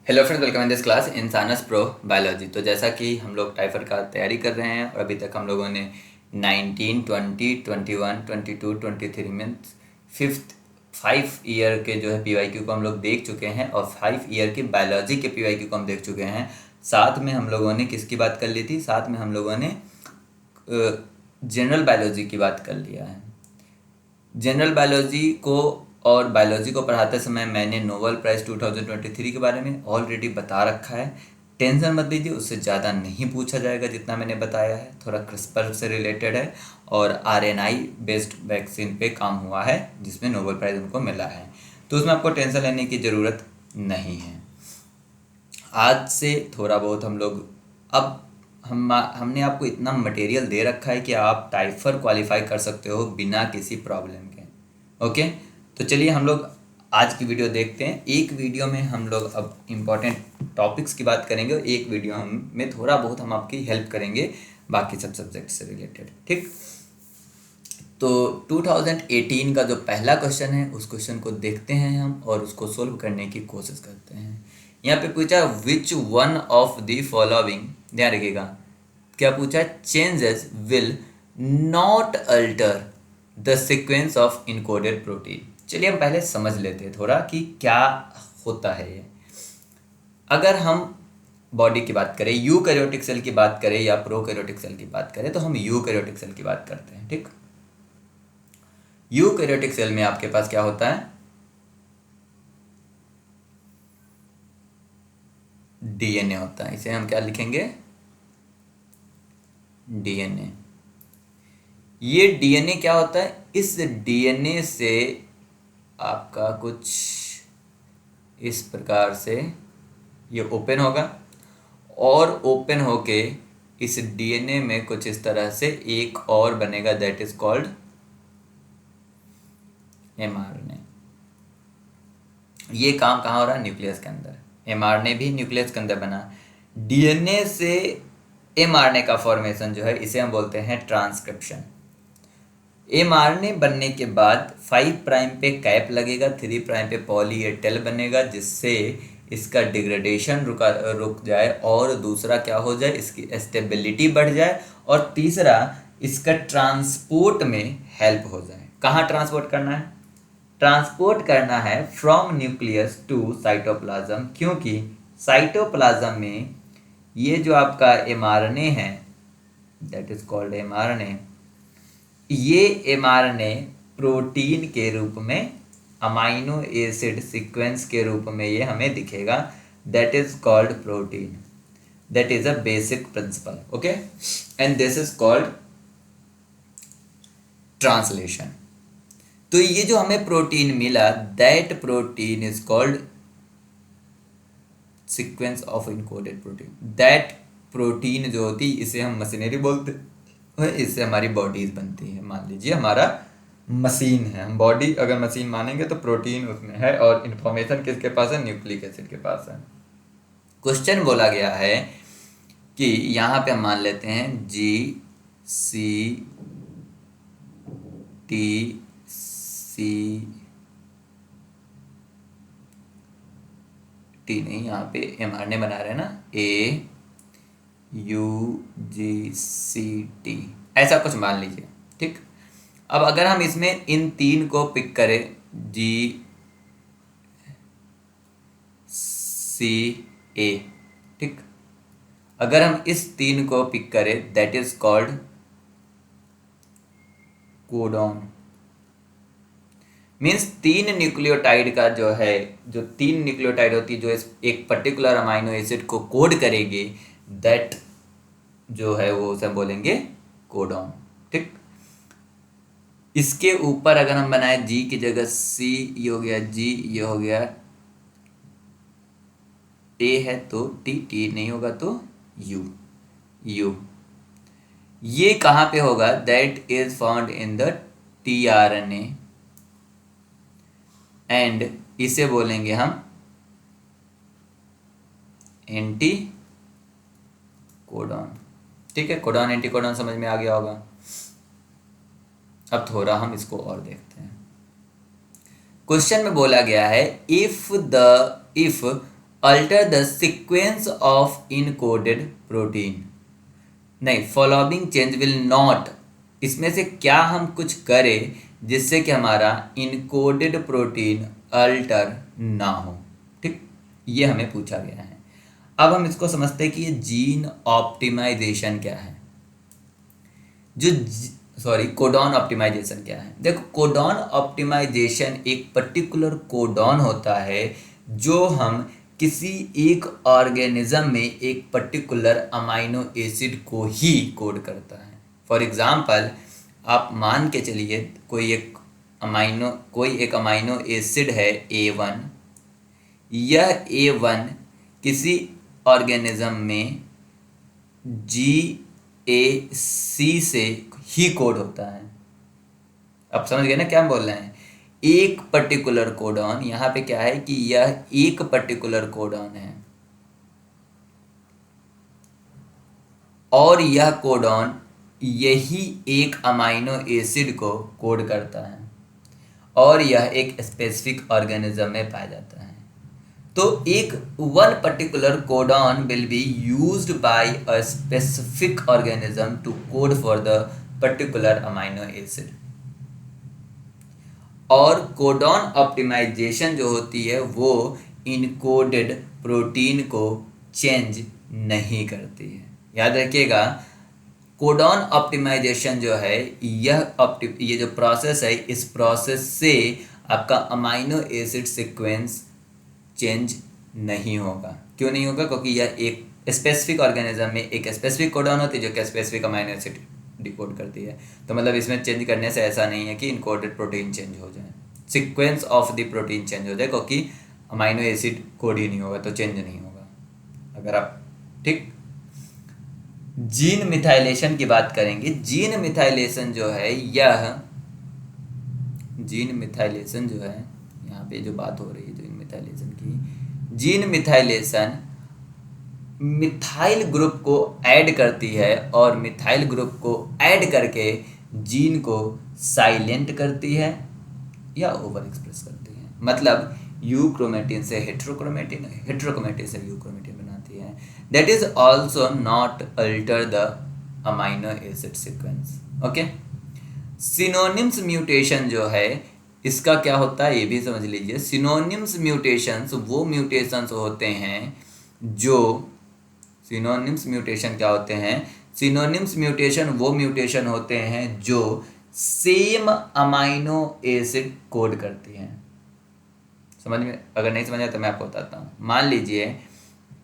Hello friends, welcome in this class इंसानस प्रो biology. तो जैसा कि हम लोग टाइफर का तैयारी कर रहे हैं और अभी तक हम लोगों ने 19, 20, 21, 22, 23 में फिफ्थ 5 ईयर के जो है पीवाईक्यू को हम लोग देख चुके हैं और 5 ईयर के बायोलॉजी के पीवाईक्यू को हम देख चुके हैं। साथ में हम लोगों ने किसकी बात कर ली थी? साथ में हम लोगों ने जनरल बायोलॉजी की बात कर लिया है। जनरल बायोलॉजी को और बायोलॉजी को पढ़ाते समय मैंने नोबेल प्राइज़ 2023 के बारे में ऑलरेडी बता रखा है। टेंशन मत लीजिए, उससे ज़्यादा नहीं पूछा जाएगा जितना मैंने बताया है। थोड़ा क्रिस्पर से रिलेटेड है और आरएनआई बेस्ड वैक्सीन पे काम हुआ है जिसमें नोबेल प्राइज़ उनको मिला है, तो उसमें आपको टेंशन लेने की ज़रूरत नहीं है। आज से थोड़ा बहुत हम लोग अब हमने आपको इतना मटेरियल दे रखा है कि आप टाइफर क्वालिफाई कर सकते हो बिना किसी प्रॉब्लम के। ओके, तो चलिए हम लोग आज की वीडियो देखते हैं। एक वीडियो में हम लोग अब इम्पोर्टेंट टॉपिक्स की बात करेंगे और एक वीडियो में थोड़ा बहुत हम आपकी हेल्प करेंगे बाकी सब सब्जेक्ट से रिलेटेड। ठीक, तो 2018 का जो पहला क्वेश्चन है उस क्वेश्चन को देखते हैं हम और उसको सोल्व करने की कोशिश करते हैं। यहाँ पे पूछा which one of the following, ध्यान रखिएगा क्या पूछा, changes will not alter the sequence of encoded protein. चलिए हम पहले समझ लेते हैं थोड़ा कि क्या होता है ये। अगर हम बॉडी की बात करें, यूकैरियोटिक सेल की बात करें या प्रोकैरियोटिक सेल की बात करें, तो हम यूकैरियोटिक सेल की बात करते हैं। ठीक, यूकैरियोटिक सेल में आपके पास क्या होता है? डीएनए होता है। इसे हम क्या लिखेंगे? डीएनए। ये डीएनए क्या होता है? इस डीएनए से आपका कुछ इस प्रकार से ये ओपन होगा और ओपन होके इस डीएनए में कुछ इस तरह से एक और बनेगा, दैट इज कॉल्ड एमआरएनए। ये काम कहाँ हो रहा है? न्यूक्लियस के अंदर। एमआरएनए भी न्यूक्लियस के अंदर बना। डीएनए से एमआरएनए का फॉर्मेशन जो है इसे हम बोलते हैं ट्रांसक्रिप्शन। एमआरएनए बनने के बाद 5 प्राइम पे कैप लगेगा, 3 प्राइम पे पॉली ए टेल बनेगा जिससे इसका डिग्रेडेशन रुक जाए और दूसरा क्या हो जाए, इसकी स्टेबिलिटी बढ़ जाए और तीसरा इसका ट्रांसपोर्ट में हेल्प हो जाए। कहाँ ट्रांसपोर्ट करना है? ट्रांसपोर्ट करना है फ्रॉम न्यूक्लियस टू साइटोप्लाज्म, क्योंकि साइटोप्लाज्म में ये जो आपका एमआरएनए है दैट इज कॉल्ड एमआरएनए, ये एमआरएनए प्रोटीन के रूप में, अमाइनो एसिड सीक्वेंस के रूप में ये हमें दिखेगा, that is called protein. That is a basic principle. Okay, and this is called translation. तो ये जो हमें प्रोटीन मिला, that protein is called sequence of encoded protein. That protein जो होती है इसे हम मशीनरी बोलते हैं, इससे हमारी बॉडीज बनती है। मान लीजिए हमारा मशीन है, हम बॉडी अगर मशीन मानेंगे तो प्रोटीन उसमें है और इन्फॉर्मेशन किसके पास है? न्यूक्लिक एसिड के पास है। क्वेश्चन बोला गया है कि यहाँ पे हम मान लेते हैं जी सी टी सी टी नहीं, यहाँ पे एमआरएनए बना रहे हैं ना, ए यू जी सी टी, ऐसा कुछ मान लीजिए। ठीक, अब अगर हम इसमें इन तीन को पिक करें, जी सी ए, ठीक, अगर हम इस तीन को पिक करें that is called codon. Means तीन न्यूक्लियोटाइड का जो है, जो तीन न्यूक्लियोटाइड होती है जो इस एक पर्टिकुलर अमाइनो एसिड को कोड करेगी, दैट जो है वो उसे बोलेंगे कोडॉन। ठीक, इसके ऊपर अगर हम बनाए जी की जगह सी, ये हो गया जी, ये हो गया ए है तो टी, टी नहीं होगा तो यू, यू। ये कहाँ पे होगा? That is found in the tRNA and इसे बोलेंगे हम एंटी कोडॉन। ठीक है, कोडॉन एंटी कोडॉन समझ में आ गया होगा। अब थोड़ा हम इसको और देखते हैं। क्वेश्चन में बोला गया है if alter the sequence of encoded protein, नहीं, फॉलोइंग चेंज विल नॉट, इसमें से क्या हम कुछ करें जिससे कि हमारा इनकोडेड प्रोटीन अल्टर ना हो, ठीक, ये हमें पूछा गया है। अब हम इसको समझते हैं कि ये जीन ऑप्टिमाइजेशन क्या है, जो कोडॉन ऑप्टिमाइजेशन क्या है। देखो, कोडॉन ऑप्टिमाइजेशन एक पर्टिकुलर कोडॉन होता है जो हम किसी एक ऑर्गेनिज्म में एक पर्टिकुलर अमाइनो एसिड को ही कोड करता है। फॉर एग्जांपल, आप मान के चलिए कोई एक अमाइनो एसिड है A1, यह A1 किसी ऑर्गेनिज्म में GAC से ही कोड होता है। अब समझ गए ना क्या हम बोल रहे हैं? एक पर्टिकुलर कोडॉन, यहाँ पे क्या है कि यह एक पर्टिकुलर कोडॉन है और यह कोडॉन यही एक अमाइनो एसिड को कोड करता है और यह एक स्पेसिफिक ऑर्गेनिज्म में पाया जाता है। तो एक one particular codon will be used by a specific organism to code for the particular amino acid. और कोडॉन ऑप्टिमाइजेशन जो होती है वो इनकोडेड प्रोटीन को चेंज नहीं करती है। याद रखिएगा, कोडॉन ऑप्टिमाइजेशन जो है ये जो प्रोसेस है, इस प्रोसेस से आपका अमाइनो एसिड सीक्वेंस चेंज नहीं होगा। क्यों नहीं होगा? क्योंकि यह एक स्पेसिफिक ऑर्गेनिज्म में एक स्पेसिफिक कोडॉन होती है जो कि स्पेसिफिक अमाइनो एसिड डिकोड करती है। तो मतलब इसमें चेंज करने से ऐसा नहीं है कि इनकोडेड प्रोटीन चेंज हो जाए, sequence of the protein change हो जाए, क्योंकि अमाइनो एसिड कोड ही नहीं होगा तो चेंज नहीं होगा। अगर आप ठीक जीन मिथाइलेशन की बात करेंगे, जीन मिथाइलेशन जो है यहाँ पे जो बात हो रही है जीन मिथाइलेशन की, जीन मिथाइलेशन मिथाइल ग्रुप को ऐड करती है और मिथाइल ग्रुप को ऐड करके जीन को साइलेंट करती है या ओवर एक्सप्रेस करती है। मतलब यूक्रोमेटिन से हेट्रोक्रोमेटिन, हेट्रोक्रोमेटिन से यूक्रोमेटिन बनाती है। That is also not alter the amino acid sequence. Okay, synonyms mutation जो है इसका क्या होता है ये भी समझ लीजिए। सिनोनिम्स म्यूटेशंस वो म्यूटेशंस होते हैं जो सिनोनिम्स म्यूटेशन क्या होते हैं? सिनोनिम्स म्यूटेशन वो म्यूटेशन होते हैं जो सेम अमाइनो एसिड कोड करती हैं। समझ में? अगर नहीं समझ आया तो मैं आपको बताता हूँ। मान लीजिए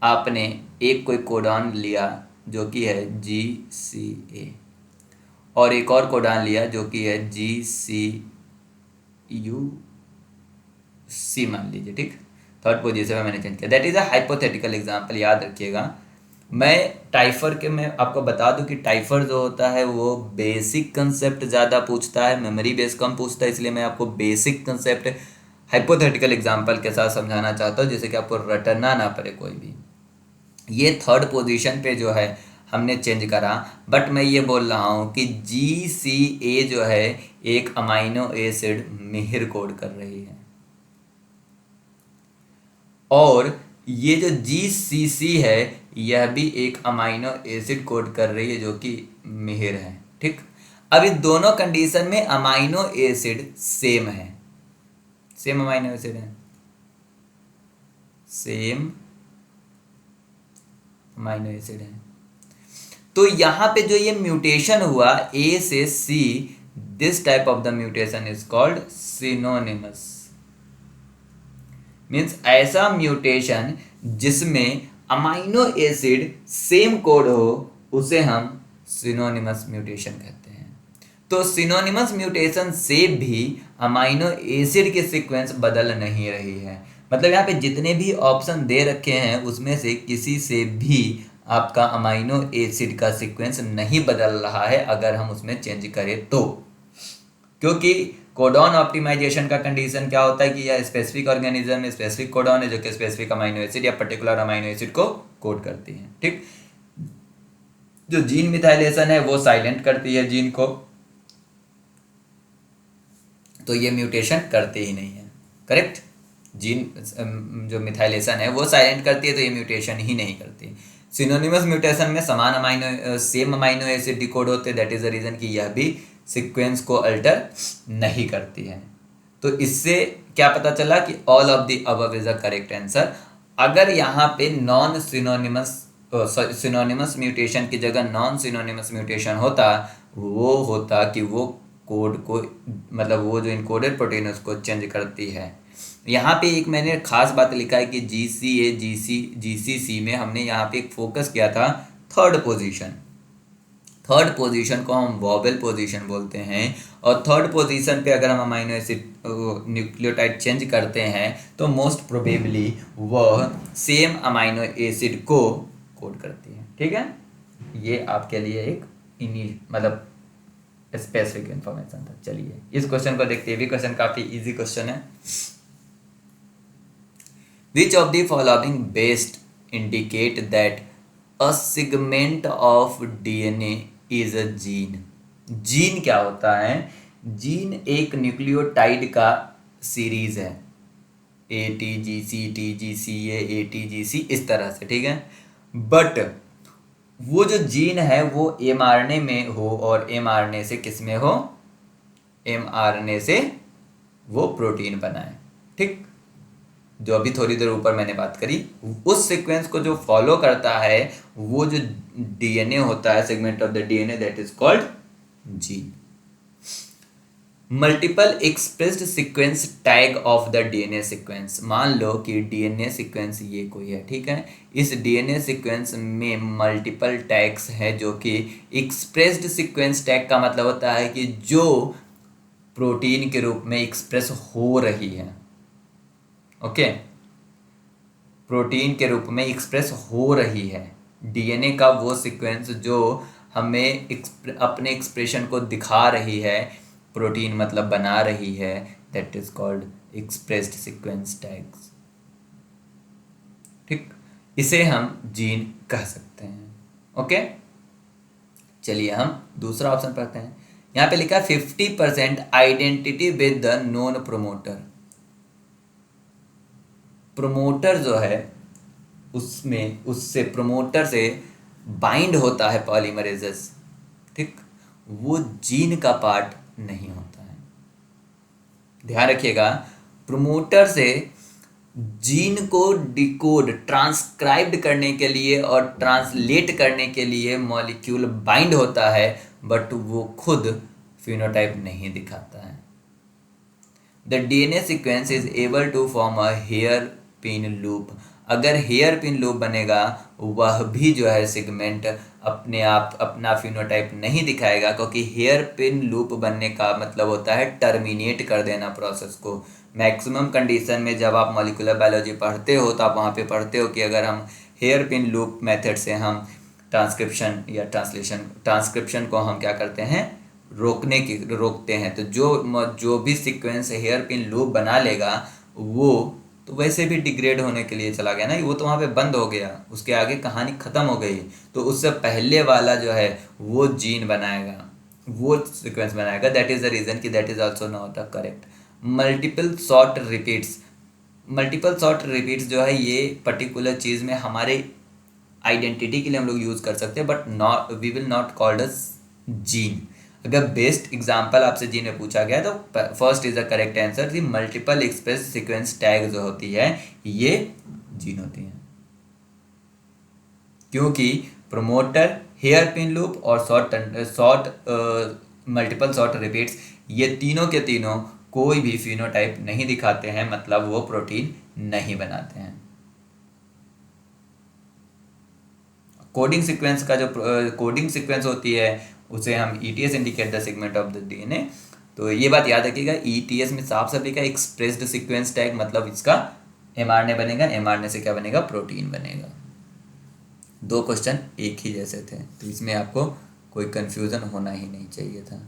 आपने एक कोई कोडॉन लिया जो कि है GCA और एक और कोडॉन लिया जो कि है GCUC मान लीजिए, ठीक, थर्ड पोजीशन में मैंने चेंज किया। That is a hypothetical example, याद रखिएगा। मैं टाइफर के में आपको बता दूं कि टाइफर जो होता है वो बेसिक कंसेप्ट ज़्यादा पूछता है, मेमोरी बेस कम पूछता है, इसलिए मैं आपको बेसिक कंसेप्ट हाइपोथेटिकल एग्जांपल के साथ समझाना चाहता हूँ जिससे कि आपको रटना ना पड़े कोई भी। ये थर्ड पोजीशन पे जो है हमने चेंज करा, बट मैं ये बोल रहा हूँ कि GCA जो है एक अमाइनो एसिड मिहिर कोड कर रही है और ये जो GCC है यह भी एक अमाइनो एसिड कोड कर रही है जो कि मिहिर है, ठीक। अब इन दोनों कंडीशन में अमाइनो एसिड सेम है, सेम अमाइनो एसिड है, सेम अमाइनो एसिड है। तो यहाँ पे जो ये म्यूटेशन हुआ A से C, this type of the mutation is called synonymous. Means ऐसा म्यूटेशन जिसमें अमाइनो एसिड सेम कोड हो उसे हम सिनोनिमस म्यूटेशन कहते हैं। तो सिनोनिमस म्यूटेशन से भी अमाइनो एसिड के सीक्वेंस बदल नहीं रही है। मतलब यहाँ पे जितने भी ऑप्शन दे रखे हैं उसमें से किसी से भी आपका अमाइनो एसिड का सीक्वेंस नहीं बदल रहा है अगर हम उसमें चेंज करें तो। क्योंकि कोडॉन ऑप्टिमाइजेशन का कंडीशन क्या होता है कि यह स्पेसिफिक ऑर्गेनिज्म में स्पेसिफिक कोडॉन है जो कि स्पेसिफिक अमाइनो एसिड या पर्टिकुलर अमाइनो एसिड को कोड करती है, ठीक। जो जीन मिथाइलेशन है वो साइलेंट करती है जीन को, तो ये म्यूटेशन करते ही नहीं है, करेक्ट। जीन जो मिथाइलेशन है वो साइलेंट करती है, तो ये म्यूटेशन ही नहीं करती। सिनोनिमस म्यूटेशन में समान amino same amino acid decode होते हैं, दैट इज द रीजन कि यह भी सीक्वेंस को अल्टर नहीं करती है। तो इससे क्या पता चला कि all of the above is the correct answer. अगर यहाँ पे नॉन सिनोनिमस सिनोनिमस म्यूटेशन की जगह नॉन सिनोनिमस म्यूटेशन होता, वो होता कि वो कोड को मतलब वो जो इनकोडेड प्रोटीन है उसको चेंज करती है। यहाँ पे एक मैंने खास बात लिखा है कि GCA GCC में हमने यहाँ पे एक फोकस किया था थर्ड पोजीशन। थर्ड पोजीशन को हम वॉवेल पोजीशन बोलते हैं, और थर्ड पोजीशन पे अगर हम अमाइनो एसिड न्यूक्लियोटाइड चेंज करते हैं तो मोस्ट प्रोबेबली वह सेम अमाइनो एसिड को कोड करती है। ठीक है, ये आपके लिए एक मतलब स्पेसिफिक इंफॉर्मेशन था। चलिए इस क्वेश्चन को देखते हैं, भी क्वेश्चन काफी इजी क्वेश्चन है। Which of the following best indicate that a segment of DNA is a gene? Gene क्या होता है? जीन एक न्यूक्लियोटाइड का सीरीज है, ATGC TGCA ATGC इस तरह से, ठीक है। बट वो जो जीन है वो mRNA में हो, और mRNA से किस में हो? mRNA से वो प्रोटीन बनाए, ठीक। जो अभी थोड़ी देर ऊपर मैंने बात करी, उस सीक्वेंस को जो फॉलो करता है वो जो डीएनए होता है, segment of the DNA, that is called gene. Multiple expressed sequence tag of the DNA sequence. मान लो कि डीएनए सीक्वेंस ये कोई है, ठीक है। इस डीएनए सीक्वेंस में मल्टीपल टैग्स है, जो कि एक्सप्रेस्ड सीक्वेंस टैग का मतलब होता है कि जो प्रोटीन के रूप में एक्सप्रेस हो रही है। ओके, प्रोटीन के रूप में एक्सप्रेस हो रही है। डीएनए का वो सीक्वेंस जो हमें अपने एक्सप्रेशन को दिखा रही है, प्रोटीन मतलब बना रही है, that is called expressed sequence tags, ठीक। इसे हम जीन कह सकते हैं। ओके, चलिए हम दूसरा ऑप्शन पढ़ते हैं। यहाँ पे लिखा है 50% identity with the known promoter. Promoter जो है उसमें उससे प्रोमोटर से बाइंड होता है पॉलीमरेजेस, ठीक। वो जीन का पार्ट नहीं होता है, ध्यान रखिएगा। प्रोमोटर से जीन को डिकोड ट्रांसक्राइब्ड करने के लिए और ट्रांसलेट करने के लिए मॉलिक्यूल बाइंड होता है, बट वो खुद फिनोटाइप नहीं दिखाता है। The DNA sequence is able to form a hairpin loop. अगर हेयर पिन लूप बनेगा, वह भी जो है सेगमेंट अपने आप अपना फिनोटाइप नहीं दिखाएगा, क्योंकि हेयर पिन लूप बनने का मतलब होता है टर्मिनेट कर देना प्रोसेस को। मैक्सिमम कंडीशन में जब आप मॉलिक्यूलर बायोलॉजी पढ़ते हो तो आप वहाँ पे पढ़ते हो कि अगर हम हेयर पिन लूप मेथड से हम ट्रांसक्रिप्शन या ट्रांसक्रिप्शन को हम क्या करते हैं, रोकते हैं, तो जो भी सीक्वेंस हेयर पिन लूप बना लेगा वो तो वैसे भी डिग्रेड होने के लिए चला गया ना, वो तो वहाँ पे बंद हो गया, उसके आगे कहानी खत्म हो गई। तो उससे पहले वाला जो है वो जीन बनाएगा, वो सीक्वेंस बनाएगा, दैट इज द रीजन कि that is also not the correct. Multiple short repeats जो है ये पर्टिकुलर चीज़ में हमारे आइडेंटिटी के लिए हम लोग यूज़ कर सकते हैं, but not we will not called us gene. अगर बेस्ट एग्जाम्पल आपसे जीन में पूछा गया तो first is the correct answer. The multiple express sequence tag जो होती है ये जीन होती है, क्योंकि प्रोमोटर, हेयर पिन लूप और मल्टीपल शॉर्ट रिपीट्स ये तीनों के तीनों कोई भी फिनोटाइप नहीं दिखाते हैं, मतलब वो प्रोटीन नहीं बनाते हैं। कोडिंग सीक्वेंस का जो कोडिंग सीक्वेंस होती है उसे हम ETS indicate the segment of the DNA. तो ये बात याद रखिएगा, ETS में साफ साफ लिखा है एक्सप्रेस्ड सीक्वेंस टैग, मतलब इसका mRNA बनेगा, mRNA से क्या बनेगा, प्रोटीन बनेगा। दो क्वेश्चन एक ही जैसे थे, तो इसमें आपको कोई कंफ्यूजन होना ही नहीं चाहिए था।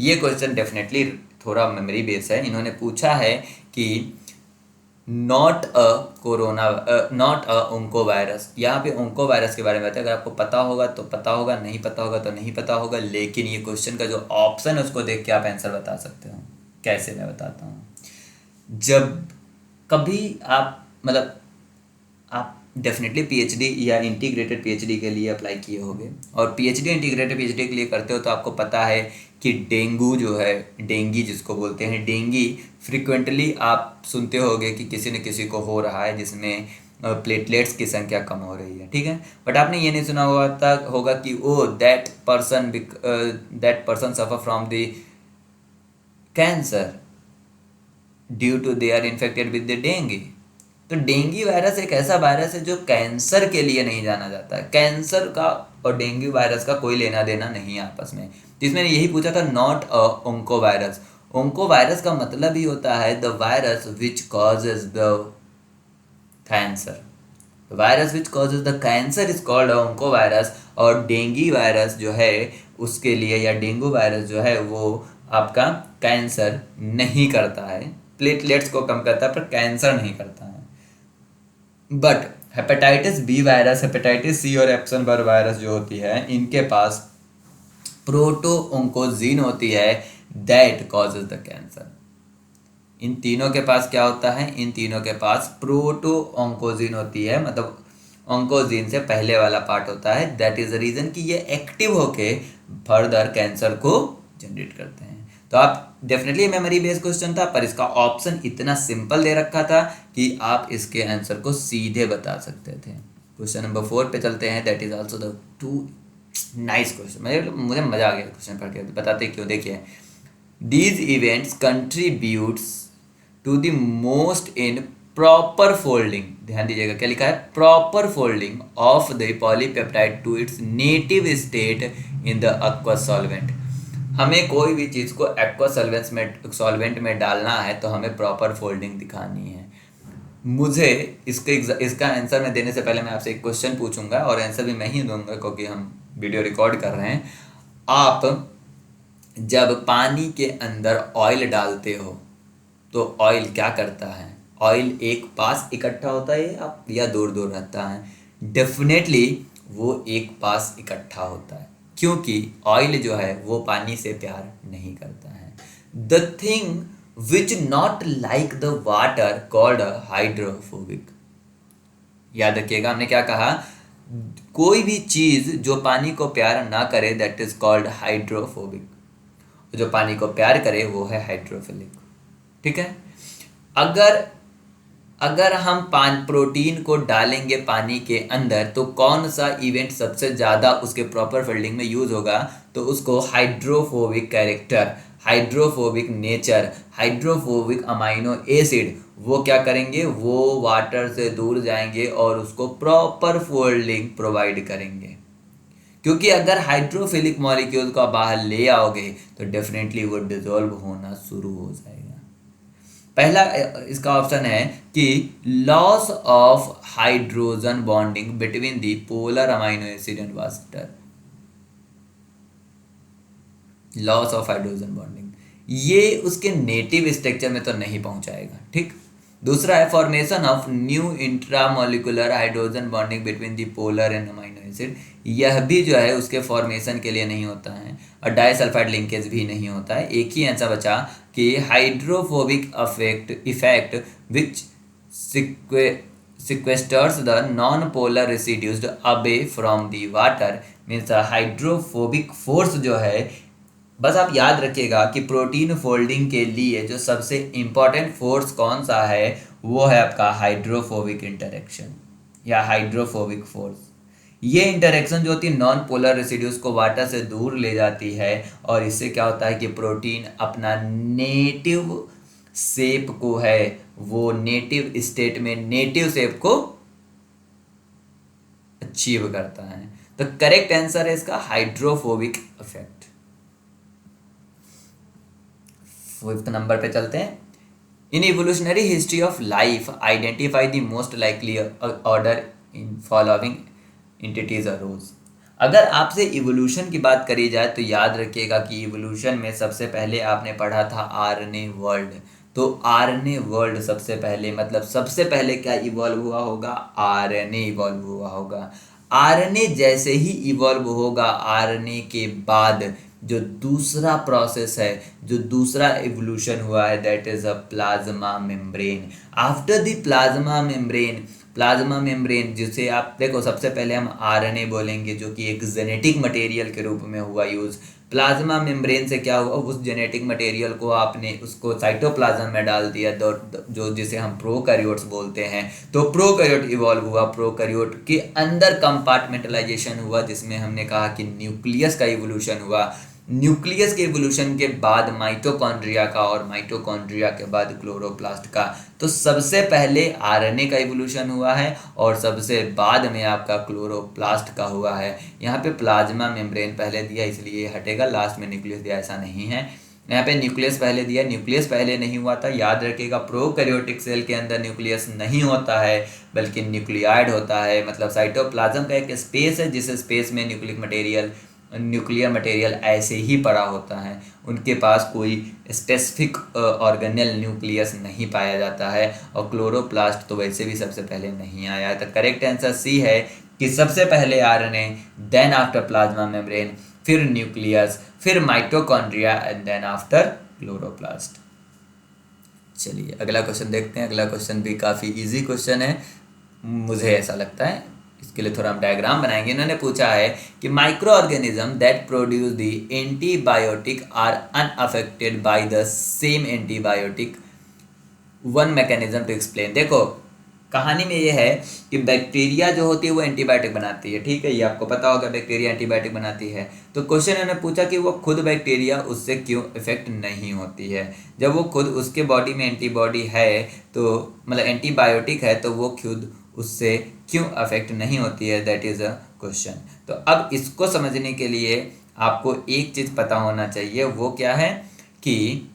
ये क्वेश्चन डेफिनेटली थोड़ा मेमोरी बेस है। इन्होंने पूछा है कि नॉट अ ओंको वायरस, यहाँ पे ओंको वायरस के बारे में बताया। अगर आपको पता होगा तो पता होगा, नहीं पता होगा तो नहीं पता होगा, लेकिन ये क्वेश्चन का जो ऑप्शन है उसको देख के आप आंसर बता सकते हो। कैसे, मैं बताता हूँ। जब कभी आप मतलब आप डेफिनेटली पीएचडी या इंटीग्रेटेड पीएचडी के लिए अप्लाई किए होंगे, और पीएचडी इंटीग्रेटेड पीएचडी के लिए करते हो तो आपको पता है कि डेंगू जो है, डेंगी जिसको बोलते हैं, डेंगी फ्रिक्वेंटली आप सुनते होंगे कि किसी न किसी को हो रहा है जिसमें प्लेटलेट्स की संख्या कम हो रही है, ठीक है। बट आपने ये नहीं सुना होगा कि oh that person suffer from the cancer due to they are infected with the dengue. तो डेंगी वायरस एक ऐसा वायरस है जो कैंसर के लिए नहीं जाना जाता है। कैंसर का और डेंगू वायरस का कोई लेना देना नहीं है आपस में। तो इसमें यही पूछा था, not onco virus. Onco virus का मतलब ही होता है the virus which causes the cancer. Virus which causes the cancer is called onco virus. और डेंगी वायरस जो है उसके लिए, या डेंगू वायरस जो है वो आपका कैंसर नहीं करता है, प्लेटलेट्स को कम करता है पर कैंसर नहीं करता है। But hepatitis B virus, hepatitis C और एप्सन बर वायरस जो होती है, इनके पास प्रोटो ओंकोजीन होती है दैट कॉजेज द कैंसर। इन तीनों के पास क्या होता है? इन तीनों के पास प्रोटो ओंकोजीन होती है, मतलब ओंकोजीन से पहले वाला पार्ट होता है। दैट इज द रीजन कि ये एक्टिव होके फर्दर कैंसर को जनरेट करते हैं। तो आप डेफिनेटली मेमोरी बेस्ड क्वेश्चन था, पर इसका ऑप्शन इतना सिंपल दे रखा था कि आप इसके आंसर को सीधे बता सकते थे। क्वेश्चन नंबर 4 पे चलते हैं। That is also the two nice question, मुझे मजा आ गया क्वेश्चन पढ़ के। बताते क्यों, देखिए। These events contributes to the most in proper folding, ध्यान दीजिएगा क्या लिखा है, proper folding of the polypeptide to its native state in the aqueous solvent. हमें कोई भी चीज़ को एक्वस सॉल्वेंट में डालना है तो हमें प्रॉपर फोल्डिंग दिखानी है। मुझे इसका आंसर मैं देने से पहले मैं आपसे एक क्वेश्चन पूछूंगा, और आंसर भी मैं ही दूंगा क्योंकि हम वीडियो रिकॉर्ड कर रहे हैं। आप जब पानी के अंदर ऑयल डालते हो तो ऑयल क्या करता है? ऑयल एक पास इकट्ठा होता है या दूर दूर रहता है? डेफिनेटली वो एक पास इकट्ठा होता है, क्योंकि ऑयल जो है वो पानी से प्यार नहीं करता है। The thing which not like the water called hydrophobic. याद रखिएगा हमने क्या कहा, कोई भी चीज जो पानी को प्यार ना करे दैट इज कॉल्ड हाइड्रोफोबिक, जो पानी को प्यार करे वो है हाइड्रोफिलिक, ठीक है। अगर हम प्रोटीन को डालेंगे पानी के अंदर तो कौन सा इवेंट सबसे ज़्यादा उसके प्रॉपर फोल्डिंग में यूज होगा? तो उसको hydrophobic character, hydrophobic nature, hydrophobic amino acid, वो क्या करेंगे? वो वाटर से दूर जाएंगे और उसको प्रॉपर फोल्डिंग प्रोवाइड करेंगे। क्योंकि अगर हाइड्रोफिलिक मॉलिक्यूल को बाहर ले आओगे तो डेफिनेटली वो डिजोल्व होना शुरू हो जाएगा। पहला इसका ऑप्शन है कि loss of hydrogen bonding between the polar amino acid and water. Loss of hydrogen bonding, ये उसके नेटिव स्ट्रक्चर में तो नहीं पहुंचाएगा, ठीक। दूसरा है formation of new intramolecular hydrogen bonding between the polar and amino acid. यह भी जो है उसके फॉर्मेशन के लिए नहीं होता है, और डाइसल्फाइड लिंकेज भी नहीं होता है। एक ही आंसर बचा कि hydrophobic effect which sequesters the non-polar residues away from the water means hydrophobic force जो है, बस आप याद रखिएगा कि प्रोटीन फोल्डिंग के लिए जो सबसे इंपॉर्टेंट फोर्स कौन सा है, वो है आपका हाइड्रोफोबिक इंटरेक्शन या हाइड्रोफोबिक फोर्स। ये इंटरेक्शन जो होती है नॉन पोलर रेसिड्यूज को वाटर से दूर ले जाती है, और इससे क्या होता है कि प्रोटीन अपना नेटिव शेप को है, वो नेटिव स्टेट में नेटिव शेप को अचीव करता है। तो करेक्ट आंसर है इसका हाइड्रोफोबिक इफेक्ट। 5th नंबर पे चलते हैं। In evolutionary history of life identify the most likely order in following entities arose. अगर आपसे इवोल्यूशन की बात करी जाए तो याद रखिएगा कि इवोल्यूशन में सबसे पहले आपने पढ़ा था आरएनए वर्ल्ड। तो आरएनए वर्ल्ड सबसे पहले, मतलब सबसे पहले क्या इवॉल्व हुआ होगा? आरएनए इवॉल्व हुआ होगा। आरएनए जैसे ही इवॉल्व होगा, आरएनए के बाद जो दूसरा प्रोसेस है, जो दूसरा इवोल्यूशन हुआ है, that is a plasma membrane. After the plasma membrane जिसे आप देखो, सबसे पहले हम आरएनए बोलेंगे जो कि एक जेनेटिक मटेरियल के रूप में हुआ यूज। प्लाज्मा मेम्ब्रेन से क्या हुआ, उस जेनेटिक मटेरियल को आपने उसको साइटोप्लाज्म में डाल दिया, जो जिसे हम प्रोकैरियोट्स बोलते हैं। तो प्रोकैरियोट इवॉल्व हुआ, प्रोकैरियोट के अंदर कंपार्टमेंटलाइजेशन हुआ, जिसमें हमने कहा कि न्यूक्लियस का इवोल्यूशन हुआ। न्यूक्लियस के इवोल्यूशन के बाद माइटोकॉन्ड्रिया का, और माइटोकॉन्ड्रिया के बाद क्लोरोप्लास्ट का। तो सबसे पहले आरएनए का इवोल्यूशन हुआ है और सबसे बाद में आपका क्लोरोप्लास्ट का हुआ है। यहाँ पे प्लाज्मा मेम्ब्रेन पहले दिया इसलिए हटेगा, लास्ट में न्यूक्लियस दिया, ऐसा नहीं है। यहाँ पे न्यूक्लियस पहले दिया, न्यूक्लियस पहले नहीं हुआ था, याद रखिएगा। प्रोकैरियोटिक सेल के अंदर न्यूक्लियस नहीं होता है बल्कि न्यूक्लियाइड होता है। मतलब साइटोप्लाज्म का एक स्पेस है, जिस स्पेस में न्यूक्लियर मटेरियल ऐसे ही पड़ा होता है। उनके पास कोई स्पेसिफिक ऑर्गेनेल न्यूक्लियस नहीं पाया जाता है। और क्लोरोप्लास्ट तो वैसे भी सबसे पहले नहीं आया है। तो करेक्ट आंसर सी है कि सबसे पहले RNA, then after plasma membrane, फिर न्यूक्लियस, फिर mitochondria and then after chloroplast. चलिए अगला क्वेश्चन देखते हैं। अगला क्वेश्चन भी काफ़ी इजी क्वेश्चन है, मुझे ऐसा लगता है। इसके लिए थोड़ा हम डायग्राम बनाएंगे। इन्होंने पूछा है कि micro organism that produce the antibiotic are unaffected by the same antibiotic, one mechanism to explain. देखो कहानी में ये है कि बैक्टीरिया जो होती है वो एंटीबायोटिक बनाती है, ठीक है, ये आपको पता होगा, बैक्टीरिया एंटीबायोटिक बनाती है। तो क्वेश्चन इन्होंने पूछा कि वो खुद बैक्टीरिया उससे क्यों इफेक्ट नहीं होती है। जब वो खुद, उसके बॉडी में एंटीबॉडी है, तो मतलब एंटीबायोटिक है, तो वो खुद उससे क्यों अफेक्ट नहीं होती है, दैट इज़ अ क्वेश्चन। तो अब इसको समझने के लिए आपको एक चीज़ पता होना चाहिए, वो क्या है कि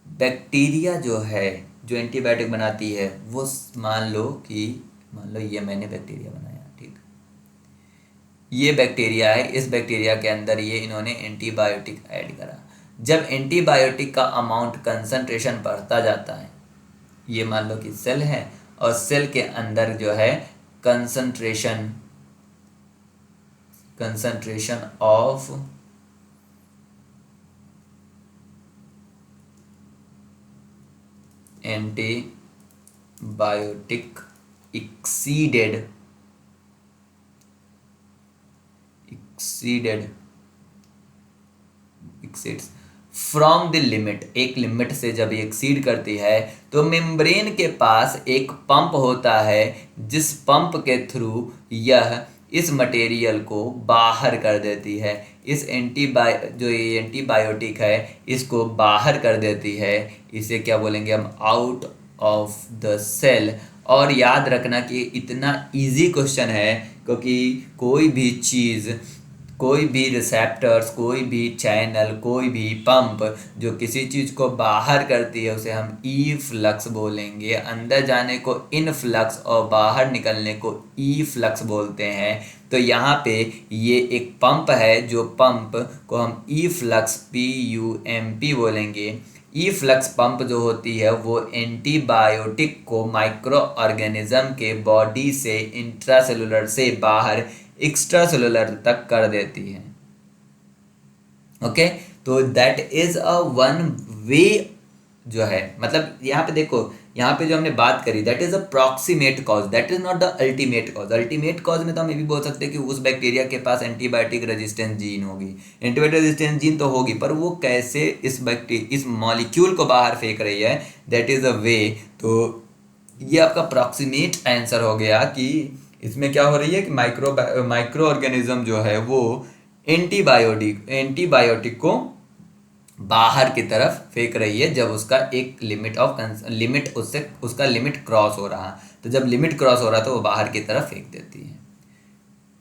बैक्टीरिया जो है, जो एंटीबायोटिक बनाती है, वो मान लो ये मैंने बैक्टीरिया बनाया, ठीक, ये बैक्टीरिया है। इस बैक्टीरिया के अंदर ये इन्होंने एंटीबायोटिक ऐड करा। जब एंटीबायोटिक का अमाउंट, कंसंट्रेशन बढ़ता जाता है, ये मान लो कि सेल है, और सेल के अंदर जो है concentration of antibiotic exceeded exceeds from the limit, एक लिमिट से जब ये एक्सीड करती है, तो मेम्ब्रेन के पास एक पंप होता है, जिस पंप के थ्रू यह इस मटेरियल को बाहर कर देती है। जो ये एंटीबायोटिक है, इसको बाहर कर देती है। इसे क्या बोलेंगे हम, आउट ऑफ द सेल। और याद रखना कि इतना इजी क्वेश्चन है, क्योंकि कोई भी चीज़, कोई भी रिसेप्टर्स, कोई भी चैनल, कोई भी पंप जो किसी चीज़ को बाहर करती है, उसे हम ई फ्लक्स बोलेंगे। अंदर जाने को इन फ्लक्स और बाहर निकलने को ई फ्लक्स बोलते हैं। तो यहाँ पे ये एक पंप है, जो पंप को हम ई फ्लक्स PUMP बोलेंगे। ई फ्लक्स पंप जो होती है वो एंटीबायोटिक को माइक्रो ऑर्गेनिज्म के बॉडी से, इंट्रासेलुलर से बाहर एक्स्ट्रा सेलुलर तक कर देती है। ओके, तो that is a one way जो है, मतलब यहाँ पे देखो, यहाँ पे जो हमने बात करी, that is a proximate cause, that is not the ultimate cause. Ultimate cause में तो हम ये भी बोल सकते हैं कि उस बैक्टीरिया के पास एंटीबायोटिक रेजिस्टेंस जीन होगी, एंटीबायोटिक रेजिस्टेंस जीन तो होगी, पर वो कैसे इस मॉलिक्यूल को बाहर फेंक रही है, दैट इज अ वे। तो ये आपका प्रॉक्सिमेट आंसर हो गया कि इसमें क्या हो रही है कि माइक्रो ऑर्गेनिज्म जो है वो एंटीबायोटिक को बाहर की तरफ फेंक रही है, जब उसका एक उसका लिमिट क्रॉस हो रहा। तो जब लिमिट क्रॉस हो रहा तो वो बाहर की तरफ फेंक देती है।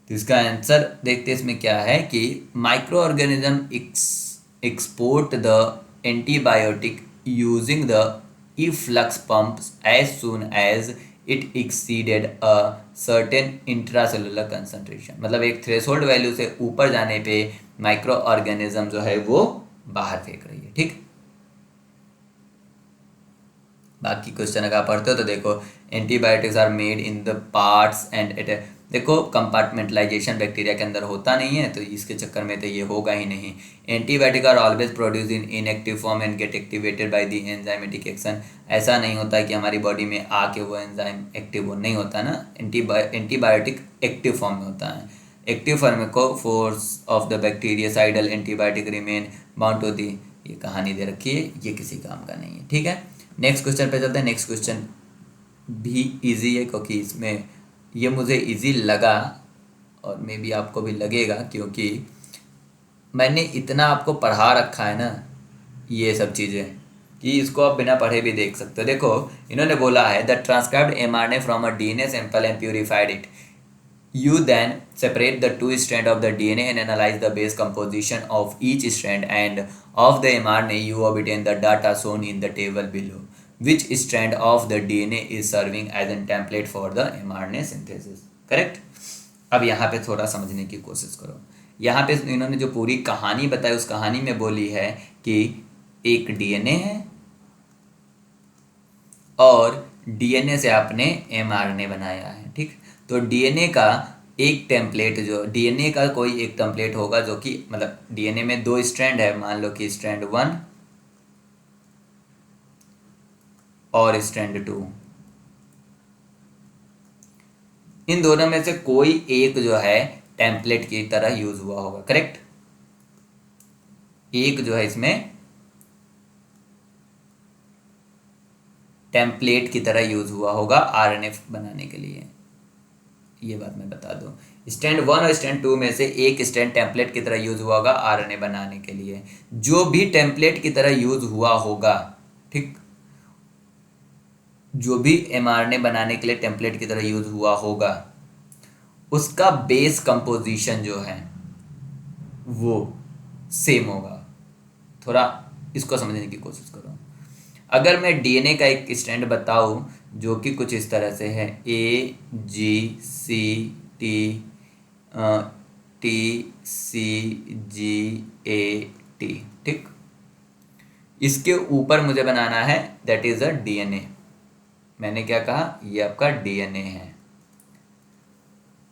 तो इसका आंसर देखते हैं इसमें क्या है कि micro organism export the antibiotic using the efflux pumps as soon as it exceeded a certain intracellular concentration। मतलब एक थ्रेशोल्ड वैल्यू से ऊपर जाने पे माइक्रो ऑर्गेनिज्म जो है वो बाहर फेंक रही है, ठीक। बाकी क्वेश्चन अगर आप पढ़ते हो तो देखो, antibiotics are made in the parts and देखो कंपार्टमेंटलाइजेशन बैक्टीरिया के अंदर होता नहीं है, तो इसके चक्कर में तो ये होगा ही नहीं। Antibiotic are always produce in inactive form and get activated by the enzymatic action. ऐसा नहीं होता है कि हमारी बॉडी में आके वो एंजाइम एक्टिव हो, नहीं होता ना। एंटीबायोटिक एक्टिव फॉर्म में होता है। Active pharmacophores of the bactericidal antibiotic remain bound to the, ये कहानी दे रखी है, ये किसी काम का नहीं है, ठीक है। नेक्स्ट क्वेश्चन पे चलते हैं। नेक्स्ट क्वेश्चन भी इजी है, क्योंकि इसमें ये मुझे इजी लगा और मे बी आपको भी लगेगा, क्योंकि मैंने इतना आपको पढ़ा रखा है ना ये सब चीज़ें, कि इसको आप बिना पढ़े भी देख सकते हो। देखो इन्होंने बोला है the transcribed mRNA from a DNA sample and purified it. You then separate the two strands of the DNA and analyze the base composition of each strand and of the mRNA. You obtain the data shown in the table below. Which strand of the DNA is serving as a template for the mRNA synthesis? Correct? अब यहाँ पे थोड़ा समझने की कोशिश करो। यहाँ पे इन्होंने जो पूरी कहानी बताई उस कहानी में बोली है कि एक DNA है और DNA से आपने mRNA बनाया है, ठीक। तो DNA का एक टेम्पलेट, जो DNA का कोई एक टेम्पलेट होगा, जो कि मतलब DNA में दो स्ट्रैंड है, मान लो कि स्ट्रैंड 1 और स्ट्रैंड 2। इन दोनों में से कोई एक जो है टेम्पलेट की तरह यूज हुआ होगा, करेक्ट। एक जो है इसमें टेम्पलेट की तरह यूज हुआ होगा RNA बनाने के लिए, ये बात मैं बता दूं। स्टैंड 1 और स्टैंड 2 में से एक स्टैंड टेम्पलेट की तरह यूज हुआ होगा RNA बनाने के लिए। जो भी टेम्पलेट की तरह यूज हुआ होगा, ठीक, जो भी mRNA बनाने के लिए टेम्पलेट की तरह यूज हुआ होगा, उसका बेस कंपोजिशन जो है वो सेम होगा। थोड़ा इसको समझने की कोशिश करो। अगर मैं DNA का एक स्टैंड बताऊं जो कि कुछ इस तरह से है, AGCT TCGAT, ठीक। इसके ऊपर मुझे बनाना है दैट इज अ DNA। मैंने क्या कहा, ये आपका DNA है,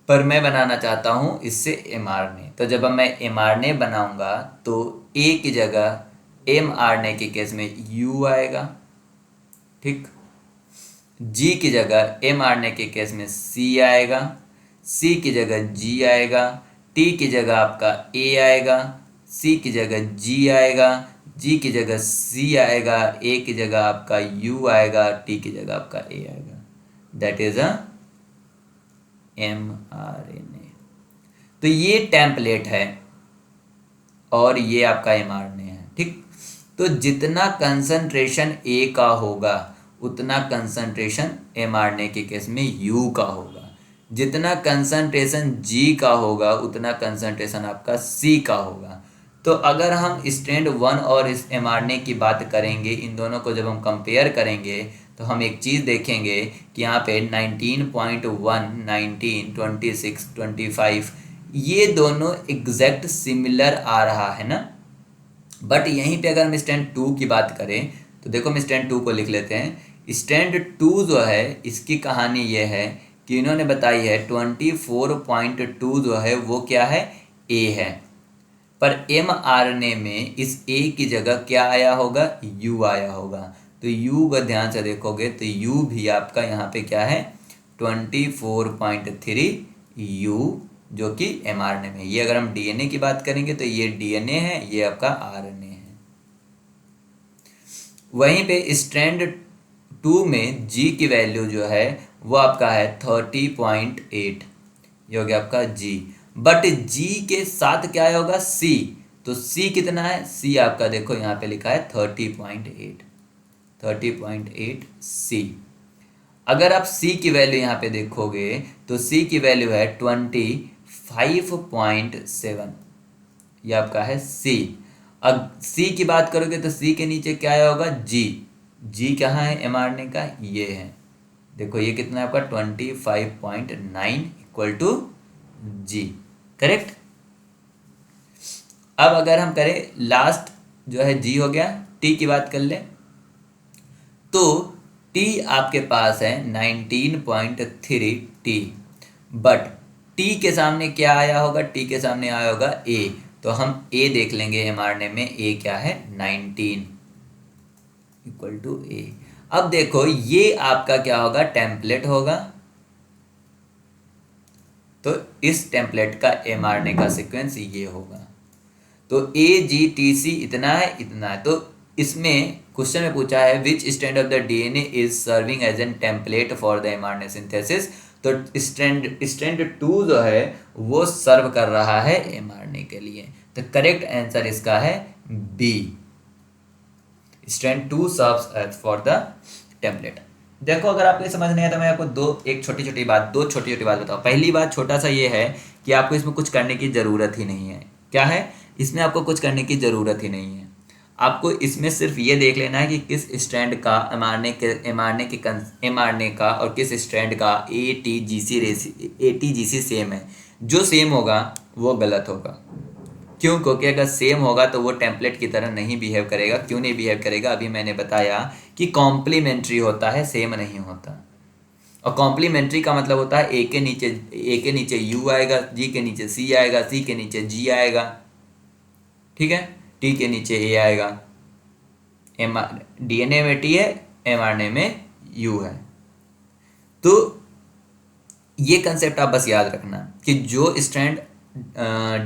पर मैं बनाना चाहता हूं इससे mRNA। तो जब मैं mRNA बनाऊंगा तो A की जगह mRNA के केस में U आएगा, ठीक। G की जगह mRNA के केस में C आएगा, C की जगह G आएगा, T की जगह आपका A आएगा, C की जगह G आएगा, G की जगह C आएगा, A की जगह आपका U आएगा, T की जगह आपका A आएगा। That is a mRNA। तो ये टेम्पलेट है और ये आपका mRNA है, ठीक। तो जितना कंसंट्रेशन A का होगा उतना कंसंट्रेशन mRNA के केस में U का होगा। जितना कंसंट्रेशन G का होगा उतना कंसंट्रेशन आपका C का होगा। तो अगर हम स्टैंड 1 और इस mRNA की बात करेंगे, इन दोनों को जब हम कंपेयर करेंगे तो हम एक चीज़ देखेंगे कि यहाँ पे 19.1, 19, 26, 25 ये दोनों एग्जैक्ट सिमिलर आ रहा है ना। बट यहीं पे अगर हम स्टैंड 2 की बात करें तो देखो हम स्टैंड 2 को लिख लेते हैं। स्टैंड 2 जो है इसकी कहानी ये है कि इन्होंने बताई है 24.2 जो है वो क्या है, A है। पर mRNA में इस A की जगह क्या आया होगा, U आया होगा। तो U का ध्यान से देखोगे तो U भी आपका यहाँ पे क्या है 24.3 U, जो कि mRNA में। ये अगर हम DNA की बात करेंगे तो ये DNA है, ये आपका RNA है। वहीं पे स्ट्रैंड 2 में G की वैल्यू जो है वो आपका है 30.8, ये हो गया आपका G। बट G के साथ क्या होगा, C। तो C कितना है, C आपका देखो यहाँ पे लिखा है 30.8 C। अगर आप C की वैल्यू यहाँ पे देखोगे तो C की वैल्यू है 25.7, ये आपका है C। अब C की बात करोगे तो C के नीचे क्या होगा, G। G कहाँ है mRNA का, ये है। देखो ये कितना है आपका 25.9 इक्वल टू G, करेक्ट। अब अगर हम करें लास्ट जो है G हो गया, T की बात कर ले तो T आपके पास है 19.3 T। बट टी के सामने क्या आया होगा, टी के सामने आया होगा ए, तो हम ए देख लेंगे mRNA में, ए क्या है 19 इक्वल टू ए। अब देखो ये आपका क्या होगा, टेम्पलेट होगा, तो इस टेम्पलेट का mRNA का सीक्वेंस ये होगा। तो AGTC इतना है, इतना है। तो इसमें क्वेश्चन में पूछा है which strand of the DNA is serving as an template for the mRNA सिंथेसिस। तो स्ट्रैंड 2 जो है वो सर्व कर रहा है mRNA के लिए। तो करेक्ट आंसर इसका है B, strand 2 serves as for the template. देखो अगर आपको समझ नहीं आया तो मैं आपको दो छोटी छोटी बात बताऊँ। पहली बात छोटा सा ये है कि आपको इसमें कुछ करने की ज़रूरत ही नहीं है। क्या है, इसमें आपको कुछ करने की ज़रूरत ही नहीं है। आपको इसमें सिर्फ ये देख लेना है कि किस स्ट्रैंड का mRNA का और किस स्ट्रैंड का ATGC सेम है। जो सेम होगा वो गलत होगा। क्यों? क्योंकि अगर सेम होगा तो वो टेम्पलेट की तरह नहीं बिहेव करेगा। क्यों नहीं बिहेव करेगा, अभी मैंने बताया कि कॉम्प्लीमेंट्री होता है, सेम नहीं होता। और कॉम्प्लीमेंट्री का मतलब होता है ए के नीचे यू आएगा, जी के नीचे सी आएगा, सी के नीचे जी आएगा, ठीक है, टी के नीचे ए आएगा। डीएनए में टी है, mRNA में यू है। तो ये कंसेप्ट आप बस याद रखना कि जो स्ट्रैंड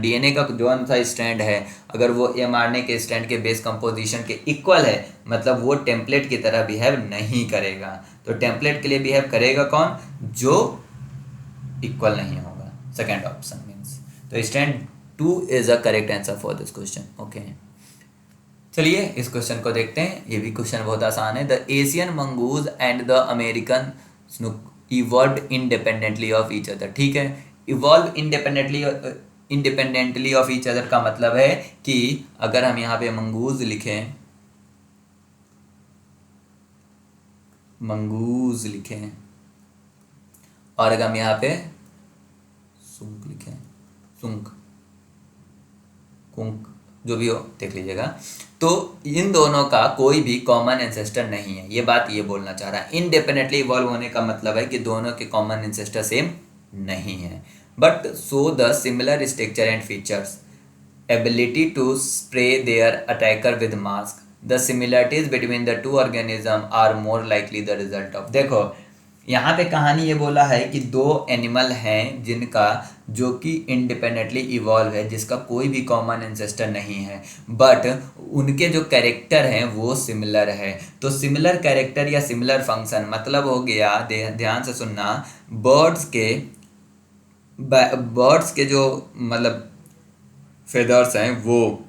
डीएनए का जो सा स्ट्रैंड है, अगर वो mRNA के स्ट्रैंड के बेस कंपोजिशन के इक्वल है, मतलब वो टेम्पलेट की तरह बिहेव नहीं करेगा। तो टेम्पलेट के लिए बिहेव करेगा कौन, जो इक्वल नहीं होगा, सेकेंड ऑप्शन मीन्स। तो strand 2 is a correct answer for this question. Okay, चलिए इस क्वेश्चन को देखते हैं। ये भी क्वेश्चन बहुत आसान है। The Asian mongoose and the American Snook evolve independently of each other. ठीक है, evolve independently of each other का मतलब है कि अगर हम यहाँ पे मंगूज लिखें, और अगर हम यहाँ पे सुंक लिखें, कुंक जो भी हो देख लीजिएगा, तो इन दोनों का कोई भी कॉमन एंसेस्टर नहीं है। ये बात ये बोलना चाह रहा है। इंडिपेंडेंटली इवॉल्व होने का मतलब है कि दोनों के कॉमन एंसेस्टर सेम नहीं है, but so the similar structure and features, ability to spray their attacker with mask, the similarities between the two organism are more likely the result of. देखो यहाँ पे कहानी ये बोला है कि दो एनिमल हैं जिनका जो कि इंडिपेंडेंटली इवॉल्व है, जिसका कोई भी कॉमन एंसेस्टर नहीं है, बट उनके जो कैरेक्टर हैं वो सिमिलर है। तो सिमिलर कैरेक्टर या सिमिलर फंक्शन मतलब हो गया, ध्यान से सुनना, बर्ड्स के जो मतलब फेदर्स हैं वो,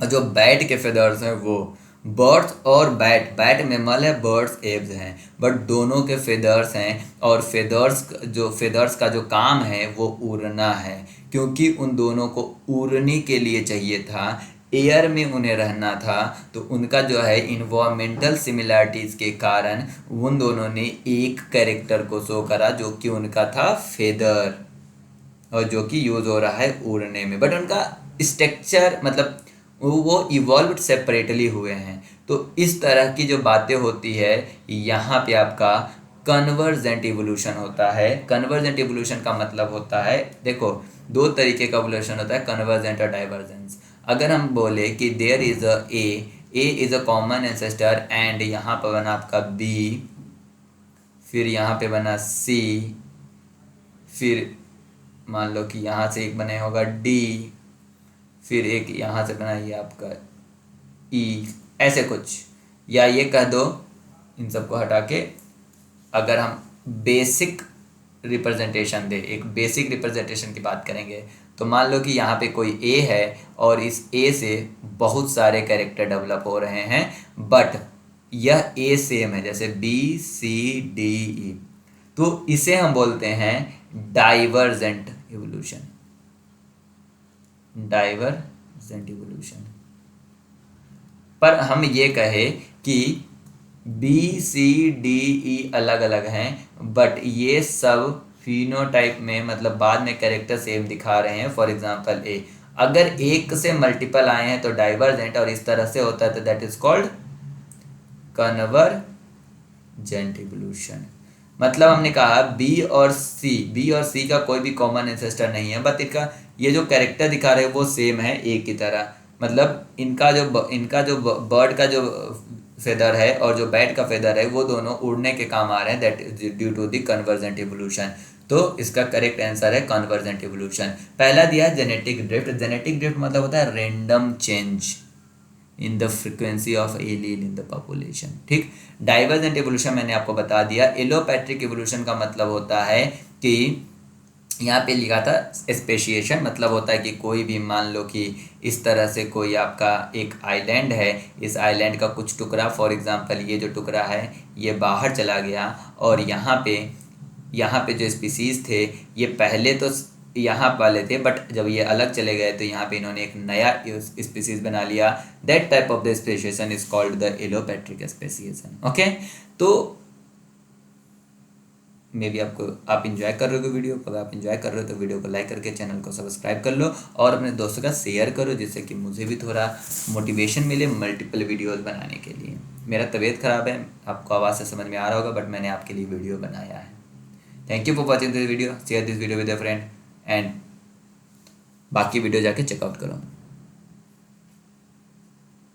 जो बैट के फेदर्स हैं वो, बर्ड्स और बैट मैमल है, बर्ड्स एब्स हैं, बट दोनों के फेदर्स हैं, और फेदर्स का जो काम है वो उड़ना है, क्योंकि उन दोनों को उड़ने के लिए चाहिए था, एयर में उन्हें रहना था। तो उनका जो है इन्वायरमेंटल सिमिलरिटीज़ के कारण उन दोनों ने एक कैरेक्टर को शो करा जो कि उनका था फेदर, और जो कि यूज़ हो रहा है उड़ने में, बट उनका स्ट्रक्चर मतलब वो इवॉल्व सेपरेटली हुए हैं। तो इस तरह की जो बातें होती है, यहाँ पे आपका कन्वर्जेंट इवोल्यूशन होता है। कन्वर्जेंट इवोल्यूशन का मतलब होता है, देखो दो तरीके का इवोल्यूशन होता है, कन्वर्जेंट और डाइवर्जेंस। अगर हम बोले कि there is a A is a common ancestor and यहाँ पर बना आपका बी, फिर यहाँ पे बना सी, फिर मान लो कि यहाँ से एक बने होगा डी, फिर एक यहाँ से बना ये आपका ई, ऐसे कुछ, या ये कह दो इन सबको हटा के, अगर हम बेसिक रिप्रेजेंटेशन दे, एक बेसिक रिप्रेजेंटेशन की बात करेंगे, तो मान लो कि यहाँ पे कोई ए है और इस ए से बहुत सारे कैरेक्टर डेवलप हो रहे हैं, बट यह ए सेम है, जैसे बी सी डी ई, तो इसे हम बोलते हैं डाइवर्जेंट इवोल्यूशन। पर हम ये कहे कि बी सी डी ई अलग अलग हैं, बट ये सब फिनोटाइप में मतलब बाद में कैरेक्टर सेम दिखा रहे हैं। फॉर एग्जांपल ए, अगर एक से मल्टीपल आए हैं तो डाइवर्जेंट, और इस तरह से होता है तो that is called convergent evolution. मतलब हमने कहा बी और सी का कोई भी कॉमन एंसेस्टर नहीं है, बट इनका ये जो कैरेक्टर दिखा रहे हैं वो सेम है एक की तरह। मतलब इनका जो बर्ड का जो फेदर है और जो बैट का फेदर है वो दोनों उड़ने के काम आ रहे हैं, that is due to the convergent evolution. तो इसका करेक्ट आंसर है कन्वर्जेंट इवोल्यूशन। पहला दिया है जेनेटिक ड्रिफ्ट। जेनेटिक ड्रिफ्ट मतलब होता है random change in the frequency of allele in the population. ठीक। डाइवर्जेंट इवोल्यूशन मैंने आपको बता दिया। एलोपैट्रिक इवोल्यूशन का मतलब होता है कि यहाँ पे लिखा था स्पेशिएशन, मतलब होता है कि कोई भी मान लो कि इस तरह से कोई आपका एक आइलैंड है, इस आइलैंड का कुछ टुकड़ा, फॉर एग्जांपल ये जो टुकड़ा है ये बाहर चला गया और यहाँ पे जो स्पीसीज थे ये पहले तो यहाँ वाले थे, बट जब ये अलग चले गए तो यहाँ पे इन्होंने एक नया स्पीसीज बना लिया। That type of the speciation is called the allopatric speciation. Okay, तो मे बी आप इंजॉय कर रहे हो वीडियो को। अगर आप इंजॉय कर रहे हो तो वीडियो को लाइक करके चैनल को सब्सक्राइब कर लो और अपने दोस्तों का शेयर करो, जिससे कि मुझे भी थोड़ा मोटिवेशन मिले मल्टीपल वीडियोस बनाने के लिए। मेरा तबीयत ख़राब है, आपको आवाज़ से समझ में आ रहा होगा, बट मैंने आपके लिए वीडियो बनाया है। Thank you for watching this video. Share this video with a friend and बाकी वीडियो जाके चेकआउट करो।